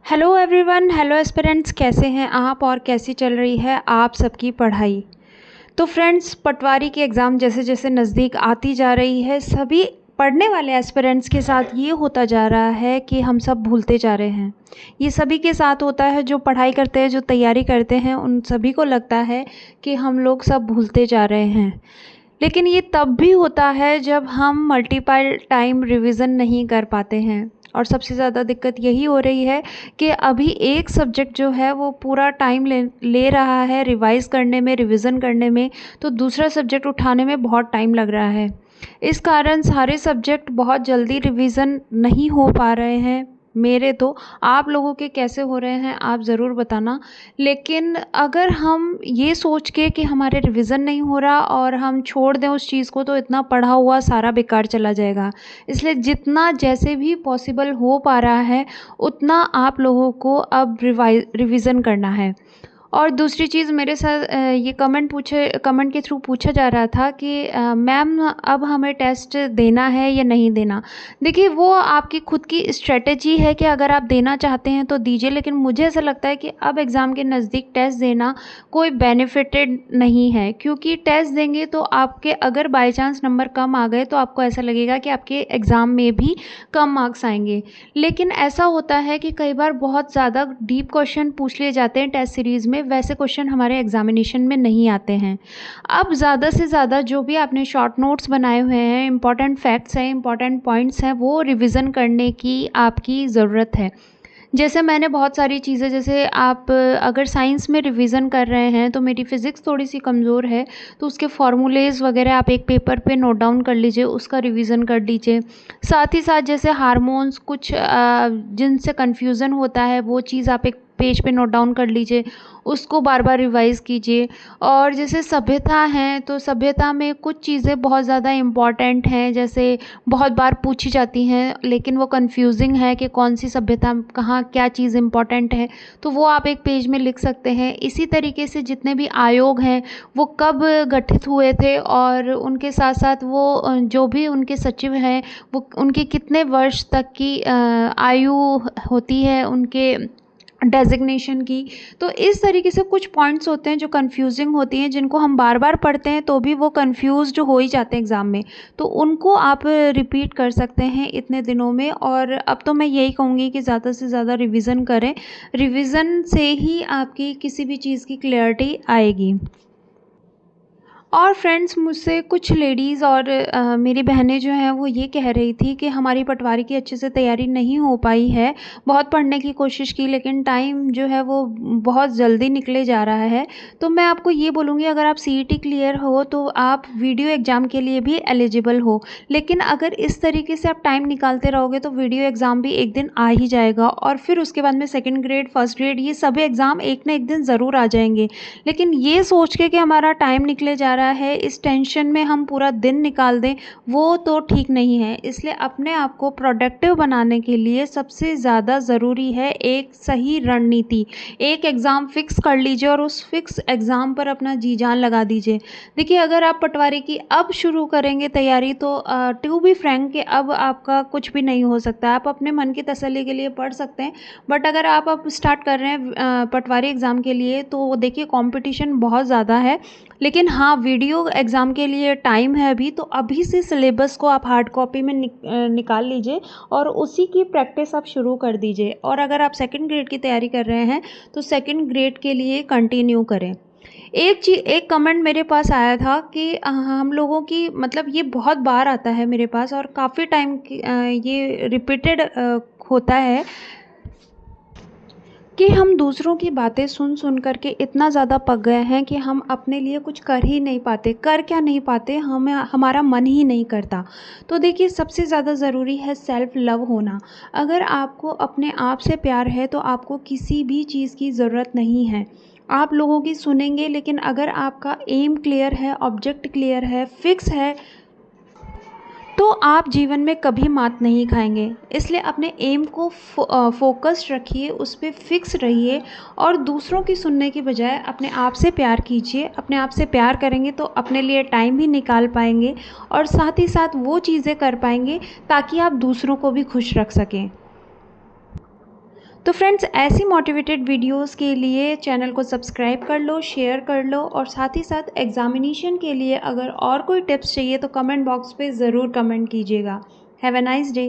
Hello everyone, hello aspirants, कैसे हैं आप और कैसी चल रही है आप सबकी पढ़ाई। तो फ्रेंड्स, पटवारी की एग्ज़ाम जैसे जैसे नज़दीक आती जा रही है, सभी पढ़ने वाले एस्पिरेंट्स के साथ ये होता जा रहा है कि हम सब भूलते जा रहे हैं। ये सभी के साथ होता है, जो पढ़ाई करते हैं, जो तैयारी करते हैं, उन सभी को लगता है कि हम लोग सब भूलते जा रहे हैं। लेकिन ये तब भी होता है जब हम मल्टीपल टाइम रिवीजन नहीं कर पाते हैं। और सबसे ज़्यादा दिक्कत यही हो रही है कि अभी एक सब्जेक्ट जो है वो पूरा टाइम ले रहा है रिवाइज़ करने में, रिवीजन करने में, तो दूसरा सब्जेक्ट उठाने में बहुत टाइम लग रहा है। इस कारण सारे सब्जेक्ट बहुत जल्दी रिवीजन नहीं हो पा रहे हैं। मेरे तो, आप लोगों के कैसे हो रहे हैं आप ज़रूर बताना। लेकिन अगर हम ये सोच के कि हमारे रिवीजन नहीं हो रहा और हम छोड़ दें उस चीज़ को, तो इतना पढ़ा हुआ सारा बेकार चला जाएगा। इसलिए जितना जैसे भी पॉसिबल हो पा रहा है उतना आप लोगों को अब रिवीजन करना है। और दूसरी चीज़, मेरे साथ ये कमेंट के थ्रू पूछा जा रहा था कि मैम अब हमें टेस्ट देना है या नहीं देना। देखिए, वो आपकी खुद की स्ट्रेटजी है कि अगर आप देना चाहते हैं तो दीजिए, लेकिन मुझे ऐसा लगता है कि अब एग्ज़ाम के नज़दीक टेस्ट देना कोई बेनिफिटेड नहीं है, क्योंकि टेस्ट देंगे तो आपके अगर बाय चांस नंबर कम आ गए तो आपको ऐसा लगेगा कि आपके एग्ज़ाम में भी कम मार्क्स आएंगे। लेकिन ऐसा होता है कि कई बार बहुत ज़्यादा डीप क्वेश्चन पूछ लिए जाते हैं टेस्ट सीरीज़ में, वैसे क्वेश्चन हमारे एग्जामिनेशन में नहीं आते हैं। अब ज़्यादा से ज़्यादा जो भी आपने शॉर्ट नोट्स बनाए हुए हैं, इंपॉर्टेंट फैक्ट्स हैं, इंपॉर्टेंट पॉइंट्स हैं, वो रिवीजन करने की आपकी ज़रूरत है। जैसे मैंने बहुत सारी चीज़ें, जैसे आप अगर साइंस में रिवीजन कर रहे हैं, तो मेरी फ़िज़िक्स थोड़ी सी कमज़ोर है, तो उसके फार्मूलेज़ वगैरह आप एक पेपर पे नोट डाउन कर लीजिए, उसका रिवीजन कर लीजिए। साथ ही साथ जैसे हार्मोन्स कुछ जिनसे कन्फ्यूज़न होता है, वो चीज़ आप एक पेज पे नोट डाउन कर लीजिए, उसको बार बार रिवाइज़ कीजिए। और जैसे सभ्यता है, तो सभ्यता में कुछ चीज़ें बहुत ज़्यादा इम्पॉर्टेंट हैं, जैसे बहुत बार पूछी जाती हैं, लेकिन वो कन्फ्यूजिंग है कि कौन सी सभ्यता कहाँ क्या चीज़ इम्पॉर्टेंट है, तो वो आप एक पेज में लिख सकते हैं। इसी तरीके से जितने भी आयोग हैं वो कब गठित हुए थे, और उनके साथ साथ वो जो भी उनके सचिव हैं, वो उनके कितने वर्ष तक की आयु होती है उनके डेज़िग्नेशन की। तो इस तरीके से कुछ पॉइंट्स होते हैं जो कन्फ्यूजिंग होती हैं, जिनको हम बार बार पढ़ते हैं तो भी वो कन्फ्यूज़्ड हो ही जाते हैं एग्ज़ाम में। तो उनको आप रिपीट कर सकते हैं इतने दिनों में। और अब तो मैं यही कहूँगी कि ज़्यादा से ज़्यादा रिवीजन करें। रिवीजन से ही आपकी किसी भी चीज़ की क्लैरिटी आएगी। और फ्रेंड्स, मुझसे कुछ लेडीज़ और मेरी बहनें जो हैं वो ये कह रही थी कि हमारी पटवारी की अच्छे से तैयारी नहीं हो पाई है। बहुत पढ़ने की कोशिश की, लेकिन टाइम जो है वो बहुत जल्दी निकले जा रहा है। तो मैं आपको ये बोलूँगी, अगर आप सीईटी क्लियर हो तो आप वीडियो एग्ज़ाम के लिए भी एलिजिबल हो। लेकिन अगर इस तरीके से आप टाइम निकालते रहोगे तो वीडियो एग्ज़ाम भी एक दिन आ ही जाएगा, और फिर उसके बाद में सेकेंड ग्रेड, फर्स्ट ग्रेड, ये सभी एग्ज़ाम एक ना एक दिन ज़रूर आ जाएंगे। लेकिन ये सोच के कि हमारा टाइम निकले जा रहा है, इस टेंशन में हम पूरा दिन निकाल दें, वो तो ठीक नहीं है। इसलिए अपने आप को प्रोडक्टिव बनाने के लिए सबसे ज़्यादा ज़रूरी है एक सही रणनीति। एक एग्ज़ाम फिक्स कर लीजिए और उस फिक्स एग्ज़ाम पर अपना जी जान लगा दीजिए। देखिए, अगर आप पटवारी की अब शुरू करेंगे तैयारी, तो टू बी फ्रैंक कि अब आपका कुछ भी नहीं हो सकता। आप अपने मन की तसल्ली के लिए पढ़ सकते हैं, बट अगर आप अब स्टार्ट कर रहे हैं पटवारी एग्ज़ाम के लिए, तो देखिए कंपटीशन बहुत ज़्यादा है। लेकिन हाँ, वीडियो एग्ज़ाम के लिए टाइम है अभी, तो अभी से सिलेबस को आप हार्ड कॉपी में निकाल लीजिए और उसी की प्रैक्टिस आप शुरू कर दीजिए। और अगर आप सेकंड ग्रेड की तैयारी कर रहे हैं तो सेकंड ग्रेड के लिए कंटिन्यू करें। एक कमेंट मेरे पास आया था कि हम लोगों की, मतलब ये बहुत बार आता है मेरे पास और काफ़ी टाइम ये रिपीटेड होता है कि हम दूसरों की बातें सुन सुन करके इतना ज़्यादा पक गए हैं कि हम अपने लिए कुछ कर ही नहीं पाते। कर क्या नहीं पाते, हमें हमारा मन ही नहीं करता। तो देखिए, सबसे ज़्यादा ज़रूरी है सेल्फ़ लव होना। अगर आपको अपने आप से प्यार है तो आपको किसी भी चीज़ की ज़रूरत नहीं है। आप लोगों की सुनेंगे, लेकिन अगर आपका एम क्लियर है, ऑब्जेक्ट क्लियर है, फिक्स है, तो आप जीवन में कभी मात नहीं खाएंगे। इसलिए अपने एम को फोकस्ड रखिए, उस पर फिक्स रहिए, और दूसरों की सुनने की बजाय अपने आप से प्यार कीजिए। अपने आप से प्यार करेंगे तो अपने लिए टाइम भी निकाल पाएंगे, और साथ ही साथ वो चीज़ें कर पाएंगे ताकि आप दूसरों को भी खुश रख सकें। तो फ्रेंड्स ऐसी मोटिवेटेड वीडियोस के लिए चैनल को सब्सक्राइब कर लो, शेयर कर लो, और साथ ही साथ एग्जामिनेशन के लिए अगर और कोई टिप्स चाहिए तो कमेंट बॉक्स पे ज़रूर कमेंट कीजिएगा। Have a nice day.